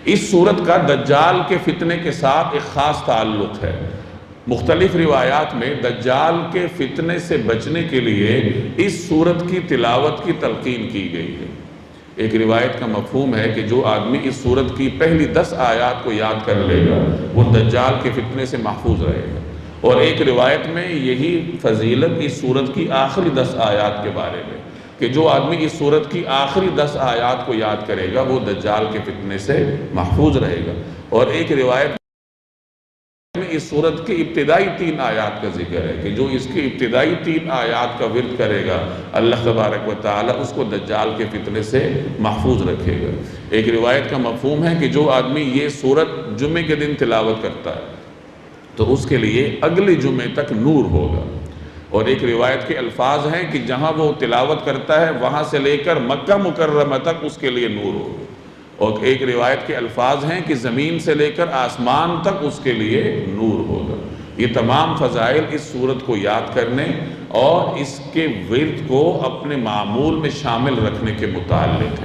اس صورت کا دجال کے فتنے کے ساتھ ایک خاص تعلق ہے۔ مختلف روایات میں دجال کے فتنے سے بچنے کے لیے اس صورت کی تلاوت کی تلقین کی گئی ہے۔ ایک روایت کا مفہوم ہے کہ جو آدمی اس صورت کی پہلی 10 آیات کو یاد کر لے گا وہ دجال کے فتنے سے محفوظ رہے گا، اور ایک روایت میں یہی فضیلت اس صورت کی آخری 10 آیات کے بارے میں کہ جو آدمی اس صورت کی آخری 10 آیات کو یاد کرے گا وہ دجال کے فتنے سے محفوظ رہے گا۔ اور ایک روایت میں اس صورت کی ابتدائی 3 آیات کا ذکر ہے کہ جو اس کی ابتدائی 3 آیات کا ورد کرے گا اللہ تبارک و تعالی اس کو دجال کے فتنے سے محفوظ رکھے گا۔ ایک روایت کا مفہوم ہے کہ جو آدمی یہ صورت جمعے کے دن تلاوت کرتا ہے تو اس کے لیے اگلے جمعے تک نور ہوگا، اور ایک روایت کے الفاظ ہیں کہ جہاں وہ تلاوت کرتا ہے وہاں سے لے کر مکہ مکرمہ تک اس کے لیے نور ہوگا، اور ایک روایت کے الفاظ ہیں کہ زمین سے لے کر آسمان تک اس کے لیے نور ہوگا۔ یہ تمام فضائل اس صورت کو یاد کرنے اور اس کے ورد کو اپنے معمول میں شامل رکھنے کے متعلق ہیں۔